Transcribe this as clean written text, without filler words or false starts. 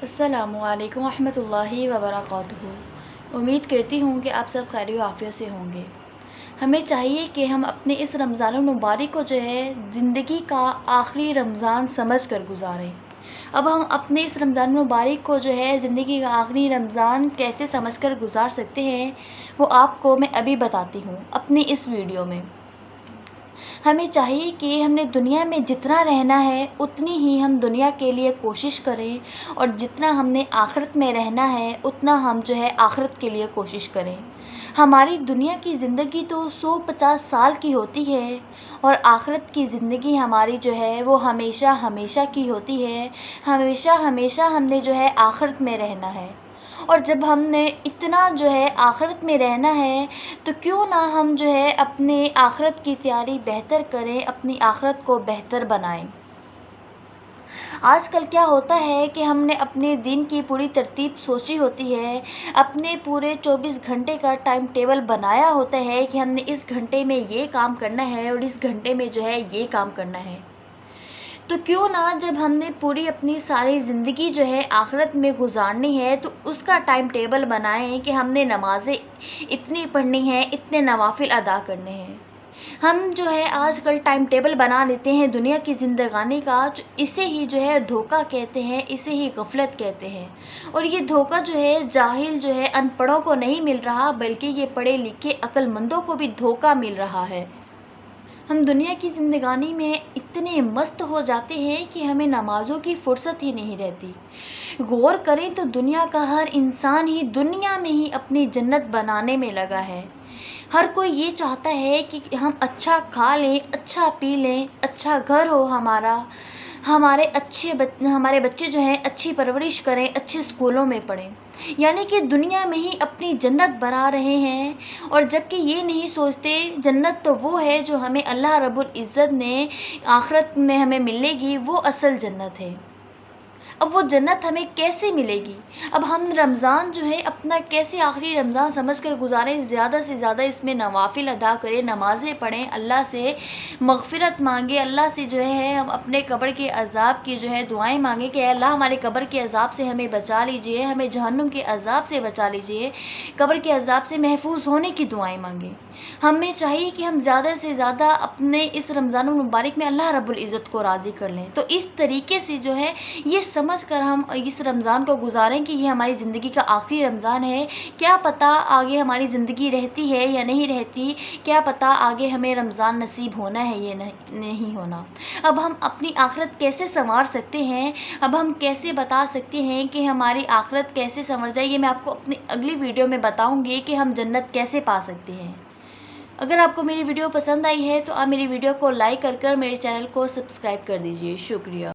अस्सलामुअलैकुम रहमतुल्लाहि व बरकातुहू। उम्मीद करती हूँ कि आप सब खैर आफ़ियत से होंगे। हमें चाहिए कि हम अपने इस रमज़ानुल मुबारक को जो है ज़िंदगी का आखिरी रमज़ान समझ कर गुज़ारें। अब हम अपने इस रमज़ानुल मुबारक को जो है ज़िंदगी का आखिरी रमज़ान कैसे समझ कर गुज़ार सकते हैं, वो आपको मैं अभी बताती हूँ अपनी इस वीडियो में। हमें चाहिए कि हमने दुनिया में जितना रहना है उतनी ही हम दुनिया के लिए कोशिश करें, और जितना हमने आखिरत में रहना है उतना हम जो है आखिरत के लिए कोशिश करें। हमारी दुनिया की ज़िंदगी तो 150 साल की होती है, और आखिरत की ज़िंदगी हमारी जो है वो हमेशा हमेशा की होती है। हमेशा हमेशा हमने जो है आखिरत में रहना है, और जब हमने इतना जो है आखिरत में रहना है तो क्यों ना हम जो है अपने आखिरत की तैयारी बेहतर करें, अपनी आखिरत को बेहतर बनाएं। आजकल क्या होता है कि हमने अपने दिन की पूरी तरतीब सोची होती है, अपने पूरे 24 घंटे का टाइम टेबल बनाया होता है कि हमने इस घंटे में ये काम करना है और इस घंटे में जो है ये काम करना है। तो क्यों ना जब हमने पूरी अपनी सारी ज़िंदगी जो है आखिरत में गुजारनी है तो उसका टाइम टेबल बनाएं कि हमने नमाज़ें इतनी पढ़नी है, इतने नवाफिल अदा करने हैं। हम जो है आजकल टाइम टेबल बना लेते हैं दुनिया की ज़िंदगानी का, जो इसे ही जो है धोखा कहते हैं, इसे ही गफलत कहते हैं। और ये धोखा जो है जाहिल जो है अनपढ़ों को नहीं मिल रहा, बल्कि ये पढ़े लिखे अक्लमंदों को भी धोखा मिल रहा है। हम दुनिया की ज़िंदगानी में इतने मस्त हो जाते हैं कि हमें नमाज़ों की फ़ुर्सत ही नहीं रहती। गौर करें तो दुनिया का हर इंसान ही दुनिया में ही अपनी जन्नत बनाने में लगा है। हर कोई ये चाहता है कि हम अच्छा खा लें, अच्छा पी लें, अच्छा घर हो हमारा, हमारे बच्चे जो हैं अच्छी परवरिश करें, अच्छे स्कूलों में पढ़ें। यानी कि दुनिया में ही अपनी जन्नत बना रहे हैं, और जबकि ये नहीं सोचते जन्नत तो वो है जो हमें अल्लाह रब्बुल इज़्ज़त ने आखिरत में हमें मिलेगी, वो असल जन्नत है। अब वो जन्नत हमें कैसे मिलेगी? अब हम रमज़ान जो है अपना कैसे आखिरी रमज़ान समझ कर गुज़ारें, ज़्यादा से ज़्यादा इसमें नवाफ़िल अदा करें, नमाज़ें पढ़ें, अल्लाह से मग़फ़िरत मांगे, अल्लाह से जो है हम अपने कब्र के अज़ाब की जो है दुआएं मांगे कि अल्लाह हमारे कब्र के अज़ाब से हमें बचा लीजिए, हमें जहन्नुम के अज़ाब से बचा लीजिए, कब्र के अज़ाब से महफूज होने की दुआएं मांगे। हमें चाहिए कि हम ज़्यादा से ज़्यादा अपने इस रमज़ानुल मुबारक में अल्लाह रब्बुल इज़्ज़त को राज़ी कर लें। तो इस तरीके से जो है ये समझ कर हम इस रमज़ान को गुज़ारें कि ये हमारी ज़िंदगी का आखिरी रमज़ान है। क्या पता आगे हमारी ज़िंदगी रहती है या नहीं रहती, क्या पता आगे हमें रमज़ान नसीब होना है या नहीं होना। अब हम अपनी आखिरत कैसे संवार सकते हैं, अब हम कैसे बता सकते हैं कि हमारी आखिरत कैसे संवर जाए, ये मैं आपको अपनी अगली वीडियो में बताऊँगी कि हम जन्नत कैसे पा सकते हैं। अगर आपको मेरी वीडियो पसंद आई है तो आप मेरी वीडियो को लाइक कर मेरे चैनल को सब्सक्राइब कर दीजिए। शुक्रिया।